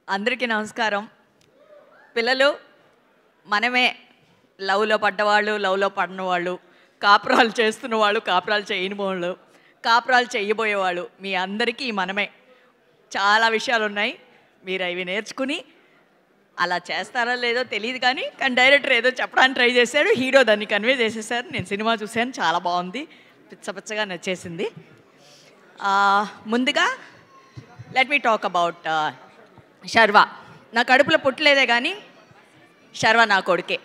అందరికీ నమస్కారం. పిల్లలు మనమే లవ్లో పడ్డవాళ్ళు, లవ్లో పడినవాళ్ళు, కాపురాలు చేస్తున్న వాళ్ళు, కాపురాలు చేయని వాళ్ళు, కాపురాలు చేయబోయేవాళ్ళు, మీ అందరికీ మనమే. చాలా విషయాలు ఉన్నాయి. మీరు అవి నేర్చుకుని అలా చేస్తారా లేదో తెలియదు, కానీ డైరెక్టర్ ఏదో చెప్పడానికి ట్రై చేశాడు, హీరో దాన్ని కన్వే చేసేసారు. నేను సినిమా చూశాను, చాలా బాగుంది, పిచ్చపిచ్చగా నచ్చేసింది. ముందుగా let me talk about Sharwa. నా కడుపులో పుట్టలేదే కానీ శర్వా నా కొడుకే.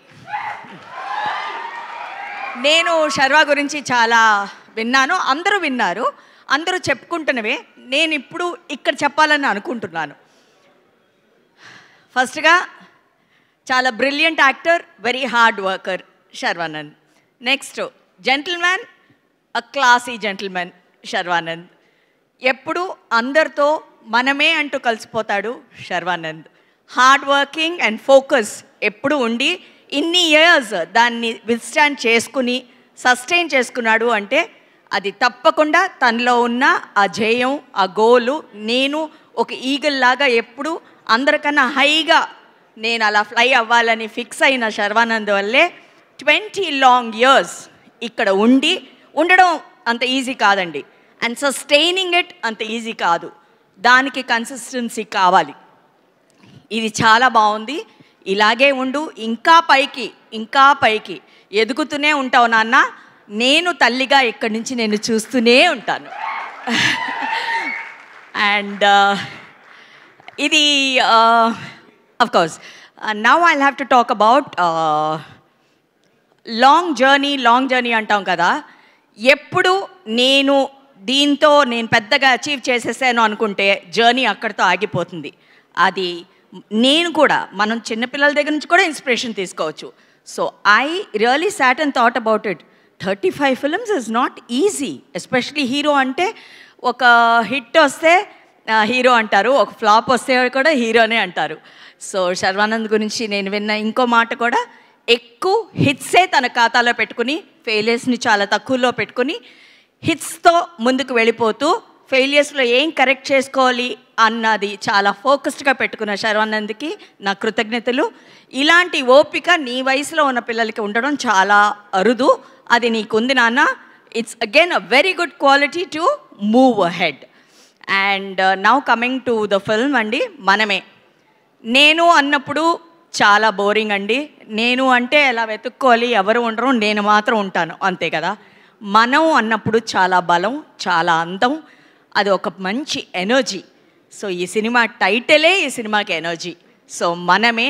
నేను శర్వా గురించి చాలా విన్నాను, అందరూ విన్నారు, అందరూ చెప్పుకుంటున్నవే. నేను ఇప్పుడు ఇక్కడ చెప్పాలని అనుకుంటున్నాను. ఫస్ట్గా చాలా brilliant actor, very hard worker Sharwanand. Next gentleman, a classy gentlemen Sharwanand. ఎప్పుడు అందరితో మనమే అంటూ కలిసిపోతాడు Sharwanand. Hard working and focus ఎప్పుడు ఉండి ఇన్ని ఇయర్స్ దాన్ని విత్స్టాండ్ చేసుకుని సస్టైన్ చేసుకున్నాడు అంటే అది తప్పకుండా తనలో ఉన్న ఆ జయం, ఆ గోలు. నేను ఒక ఈగల్ లాగా ఎప్పుడు అందరికన్నా హైగా నేను అలా ఫ్లై అవ్వాలని ఫిక్స్ అయిన శర్వానంద్ వల్లే 20 లాంగ్ ఇయర్స్ ఇక్కడ ఉండడం అంత ఈజీ కాదండి. అండ్ సస్టైనింగ్ ఇట్ అంత ఈజీ కాదు, దానికి కన్సిస్టెన్సీ కావాలి. ఇది చాలా బాగుంది, ఇలాగే ఉండు, ఇంకా పైకి ఎదుగుతూనే ఉంటావు నాన్న. నేను తల్లిగా ఇక్కడి నుంచి నేను చూస్తూనే ఉంటాను. అండ్ ఇది of course now I have to talk about long journey అంటాం కదా. ఎప్పుడు నేను పెద్దగా అచీవ్ చేసేసాను అనుకుంటే జర్నీ అక్కడితో ఆగిపోతుంది. అది నేను కూడా, మనం చిన్నపిల్లల దగ్గర నుంచి కూడా ఇన్స్పిరేషన్ తీసుకోవచ్చు. So I really sat and thought about it. 35 films is not easy, especially hero అంటే. ఒక హిట్ వస్తే హీరో అంటారు, ఒక ఫ్లాప్ వస్తే కూడా హీరోనే అంటారు. సో శర్వానంద్ గురించి నేను విన్న ఇంకో మాట కూడా, ఎక్కువ హిట్సే తన ఖాతాలో పెట్టుకుని ఫెయిలియర్స్ని చాలా తక్కువలో పెట్టుకుని హిట్స్తో ముందుకు వెళ్ళిపోతూ ఫెయిలియర్స్లో ఏం కరెక్ట్ చేసుకోవాలి అన్నది చాలా ఫోకస్డ్గా పెట్టుకున్న శర్వానంద్కి నా కృతజ్ఞతలు. ఇలాంటి ఓపిక నీ వయసులో ఉన్న పిల్లలకి ఉండడం చాలా అరుదు. అది నీకుంది నాన్న. It's again a very good quality to move ahead. And now coming to the film అండి, మనమే. నేను అన్నప్పుడు చాలా బోరింగ్ అండి. నేను అంటే ఎలా వెతుక్కోవాలి, ఎవరు ఉండరు, నేను మాత్రం ఉంటాను, అంతే కదా. మనం అన్నప్పుడు చాలా బలం, చాలా అందం, అది ఒక మంచి ఎనర్జీ. సో ఈ సినిమా టైటిలే ఈ సినిమాకి ఎనర్జీ. సో మనమే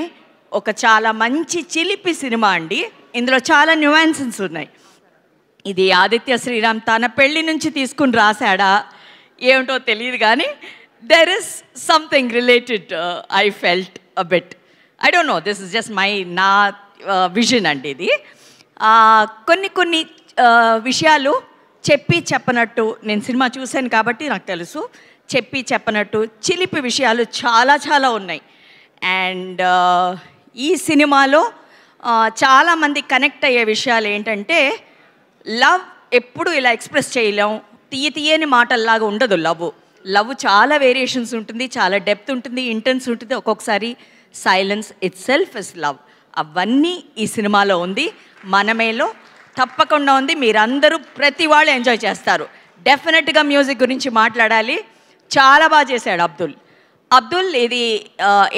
ఒక చాలా మంచి చిలిపి సినిమా అండి. ఇందులో చాలా న్యూయాన్సెస్ ఉన్నాయి. ఇది ఆదిత్య శ్రీరామ్ తన పెళ్లి నుంచి తీసుకుని రాశాడా ఏమిటో తెలియదు, కానీ there is something related I felt a bit. I don't know, this is just నా విజన్ అండి ఇది. కొన్ని విషయాలు చెప్పనట్టు, నేను సినిమా చూశాను కాబట్టి నాకు తెలుసు, చెప్పనట్టు చిలిపి విషయాలు చాలా ఉన్నాయి. అండ్ ఈ సినిమాలో చాలామంది కనెక్ట్ అయ్యే విషయాలు ఏంటంటే, లవ్ ఎప్పుడు ఇలా ఎక్స్ప్రెస్ చేయలేం, తీయని మాటల్లాగా ఉండదు. లవ్ చాలా వేరియేషన్స్ ఉంటుంది, చాలా డెప్త్ ఉంటుంది, ఇంటెన్స్ ఉంటుంది, ఒక్కొక్కసారి silence it self is love. అవన్నీ ఈ సినిమాలో ఉంది, మనమేలో తప్పకుండా ఉంది. మీరందరూ ప్రతి వాళ్ళు ఎంజాయ్ చేస్తారు. డెఫినెట్గా మ్యూజిక్ గురించి మాట్లాడాలి, చాలా బాగా చేశాడు అబ్దుల్. ఇది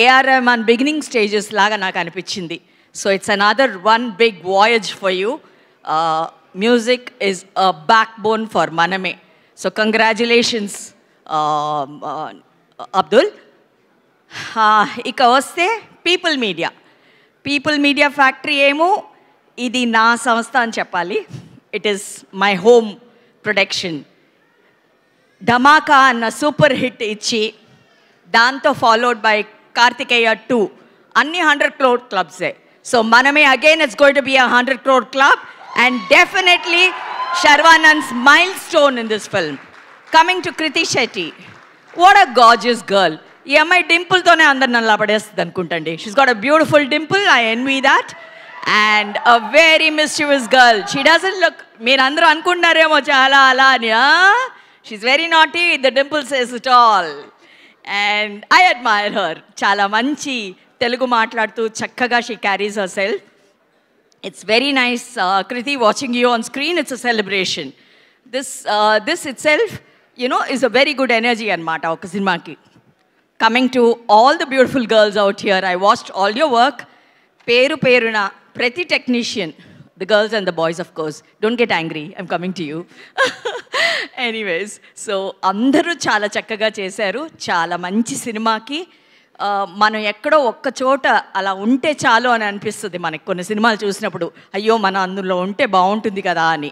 ఏఆర్ రెహమాన్ బిగినింగ్ స్టేజెస్ లాగా నాకు అనిపించింది. So it's another one big voyage for you. Music is a backbone for Manamey. So congratulations Abdul. ఇక వస్తే పీపుల్ మీడియా ఫ్యాక్టరీ ఏమో ఇది నా సంస్థ అని చెప్పాలి. It is my home production. Dhamaka అన్న సూపర్ హిట్ ఇచ్చి దాంతో ఫాలోడ్ బై కార్తికేయ 2, అన్ని 100 crore క్లబ్సే. So Manamey again it's going to be 100 crore club and definitely Sharwanand's milestone in this film. Coming to Krithi Shetty, what a gorgeous girl. ఈ అమ్మాయి డింపుల్తోనే అందరు నన్ను పడేస్తుంది అనుకుంటండి. She's got a beautiful dimple, I envy that. And a very mischievous girl. She doesn't look, మీరు అందరూ అనుకుంటున్నారేమో చాలా అలా అని. She's very naughty, the dimple says it all. And I admire her. చాలా మంచి తెలుగు మాట్లాడుతూ చక్కగా she carries her self. It's very nice, Kriti, watching you on screen. It's a celebration. This itself, you know, is a very good energy anamata oka cinemaki. Coming to all the beautiful girls out here, I watched all your work. Peru peruna prati technician, the girls and the boys, of course. Don't get angry, I'm coming to you. Anyways, so andaru chala chakkaga chesaru. Chala manchi cinemaki మనం ఎక్కడో ఒక్క చోట అలా ఉంటే చాలు అని అనిపిస్తుంది మనకి కొన్ని సినిమాలు చూసినప్పుడు. అయ్యో మనం అందులో ఉంటే బాగుంటుంది కదా అని.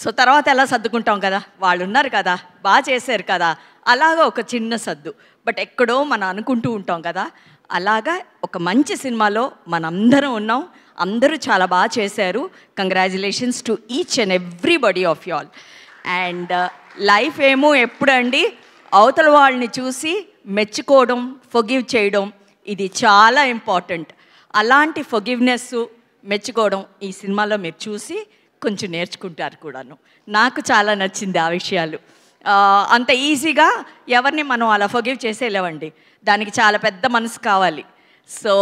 సో తర్వాత ఎలా సర్దుకుంటాం కదా, వాళ్ళు ఉన్నారు కదా, బాగా చేశారు కదా, అలాగా ఒక చిన్న సర్దు. బట్ ఎక్కడో మనం అనుకుంటూ ఉంటాం కదా, అలాగా ఒక మంచి సినిమాలో మనందరం ఉన్నాం. అందరూ చాలా బాగా చేశారు. Congratulations to each and everybody of you all. And life ఏమో ఎప్పుడండి అవతల వాళ్ళని చూసి మెచ్చుకోవడం, ఫొగివ్ చేయడం, ఇది చాలా ఇంపార్టెంట్. అలాంటి ఫొగివ్నెస్, మెచ్చుకోవడం ఈ సినిమాలో మీరు చూసి కొంచెం నేర్చుకుంటారు కూడాను. నాకు చాలా నచ్చింది ఆ విషయాలు. అంత ఈజీగా ఎవరిని మనం అలా ఫొగివ్ చేసేలేవండి, దానికి చాలా పెద్ద మనసు కావాలి. సో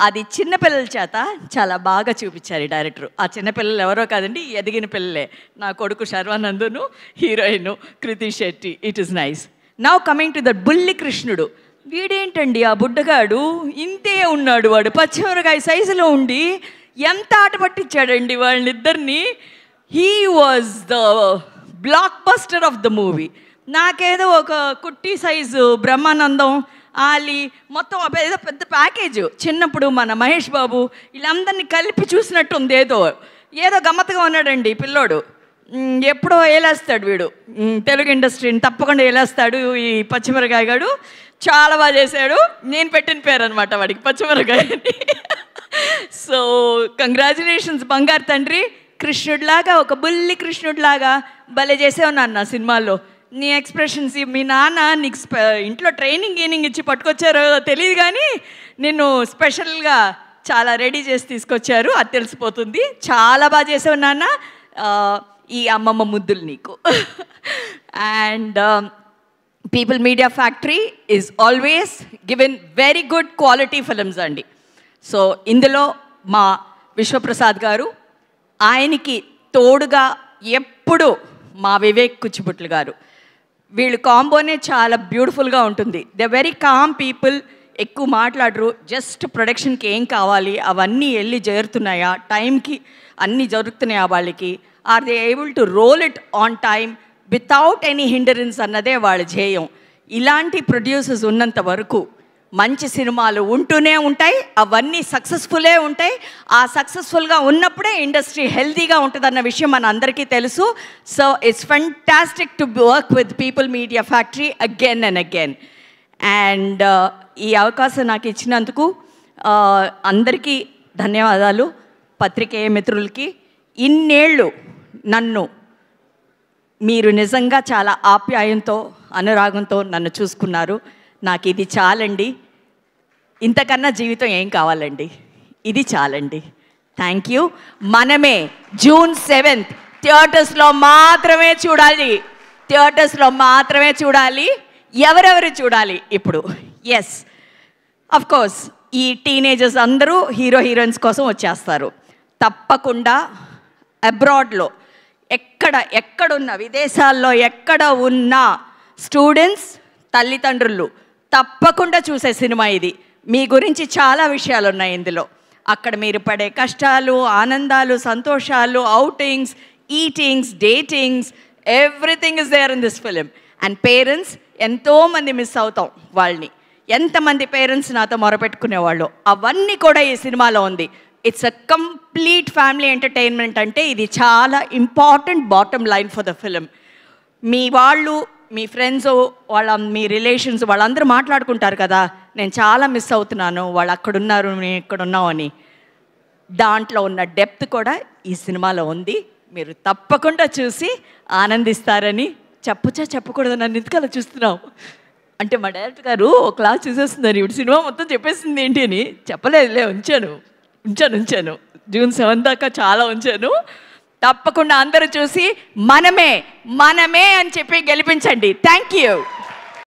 అది చిన్నపిల్లల చేత చాలా బాగా చూపించారు ఈ డైరెక్టర్. ఆ చిన్నపిల్లలు ఎవరో కాదండి, ఎదిగిన పిల్లలే. నా కొడుకు శర్వానందును, heroine Krithi Shetty. It is nice. Now coming to that బుల్లి కృష్ణుడు. వీడేంటండి ఆ బుడ్డగాడు, ఇంతే ఉన్నాడు వాడు, పచ్చిమిరకాయ సైజులో ఉండి ఎంత ఆట పట్టించాడండి వాళ్ళనిద్దరిని. He was the blockbuster of the movie. నాకేదో ఒక కుట్టి సైజు బ్రహ్మానందం, ఆలి మొత్తం ఏదో పెద్ద ప్యాకేజ్. చిన్నప్పుడు మన మహేష్ బాబు వీళ్ళందరినీ కలిపి చూసినట్టు ఉంది. ఏదో గమ్మత్తుగా ఉన్నాడండి పిల్లోడు. ఎప్పుడో ఏలేస్తాడు వీడు తెలుగు ఇండస్ట్రీని, తప్పకుండా ఏలేస్తాడు ఈ పచ్చిమిరకాయ గాడు. చాలా బాగా చేశాడు. నేను పెట్టిన పేరు అనమాట వాడికి, పచ్చిమిరకాయని. సో కంగ్రాచులేషన్స్ బంగారు తండ్రి. కృష్ణుడిలాగా, ఒక బుల్లి కృష్ణుడిలాగా భలే చేసావు నాన్న సినిమాల్లో. నీ ఎక్స్ప్రెషన్స్, మీ నాన్న నీకు ఇంట్లో ట్రైనింగ్ ఇచ్చి పట్టుకొచ్చారో తెలియదు కానీ నిన్ను స్పెషల్గా చాలా రెడీ చేసి తీసుకొచ్చారు, అది తెలిసిపోతుంది. చాలా బాగా చేసావు నాన్న. ఈ అమ్మమ్మ ముద్దులు నీకు. And people media factory is always given very good quality films అండి. సో ఇందులో మా విశ్వప్రసాద్ గారు, ఆయనకి తోడుగా ఎప్పుడు మా వివేక్ కుచ్చిపుట్లు గారు, వీళ్ళు కాంబోనే చాలా బ్యూటిఫుల్గా ఉంటుంది. దే వెరీ కామ్ పీపుల్, ఎక్కువ మాట్లాడరు. జస్ట్ ప్రొడక్షన్కి ఏం కావాలి అవన్నీ వెళ్ళి చేరుతున్నాయా, టైంకి అన్నీ జరుగుతున్నాయా వాళ్ళకి, are they able to roll it on time without any hindrance అన్నదే వాళ్ళ ధ్యేయం. ఇలాంటి ప్రొడ్యూసర్స్ ఉన్నంత వరకు మంచి సినిమాలు ఉంటూనే ఉంటాయి, అవన్నీ సక్సెస్ఫుల్లే ఉంటాయి. ఆ సక్సెస్ఫుల్గా ఉన్నప్పుడే ఇండస్ట్రీ హెల్తీగా ఉంటుందన్న విషయం మన అందరికీ తెలుసు. So it's fantastic to work with people media factory again and again. And ఈ అవకాశం నాకు ఇచ్చినందుకు అందరికీ ధన్యవాదాలు. పత్రికేయ మిత్రులకి, ఇన్నేళ్ళు నన్ను మీరు నిజంగా చాలా ఆప్యాయంతో, అనురాగంతో నన్ను చూసుకున్నారు. నాకు ఇది చాలండి. ఇంతకన్నా జీవితం ఏం కావాలండి, ఇది చాలండి. Thank you. మనమే June 7th థియేటర్స్లో మాత్రమే చూడాలి, థియేటర్స్లో మాత్రమే చూడాలి. ఎవరెవరు చూడాలి ఇప్పుడు? ఎస్, అఫ్ కోర్స్ ఈ టీనేజర్స్ అందరూ హీరో హీరోయిన్స్ కోసం వచ్చేస్తారు. తప్పకుండా అబ్రాడ్లో ఎక్కడున్న విదేశాల్లో ఎక్కడ ఉన్న స్టూడెంట్స్, తల్లిదండ్రులు తప్పకుండా చూసే సినిమా ఇది. మీ గురించి చాలా విషయాలు ఉన్నాయి ఇందులో. అక్కడ మీరు పడే కష్టాలు, ఆనందాలు, సంతోషాలు, outings, eatings, datings, everything is there in this film. And parents, ఎంతోమంది మిస్ అవుతాం వాళ్ళని. ఎంతమంది పేరెంట్స్ నాతో మొరపెట్టుకునేవాళ్ళు, అవన్నీ కూడా ఈ సినిమాలో ఉంది. It's a complete family entertainment. అంటే ఇది చాలా important bottom line for the film. మీ వాళ్ళు, మీ ఫ్రెండ్స్, మీ రిలేషన్స్ వాళ్ళందరూ మాట్లాడుకుంటారు కదా, నేను చాలా మిస్ అవుతున్నాను, వాళ్ళు అక్కడున్నారు, నేను ఇక్కడున్నావు అని. దాంట్లో ఉన్న డెప్త్ కూడా ఈ సినిమాలో ఉంది. మీరు తప్పకుండా చూసి ఆనందిస్తారని చెప్పకూడదు. నన్ను ఎందుకు అలా చూస్తున్నావు అంటే, మా డైరెక్టర్ గారు ఒక క్లాస్ చూసేస్తున్నారు, ఇప్పుడు సినిమా మొత్తం చెప్పేసింది ఏంటి అని. చెప్పలేదులే, ఉంచాను June 7 దాకా చాలా ఉంచాను. తప్పకుండా అందరూ చూసి మనమే అని చెప్పి గెలిపించండి. Thank you.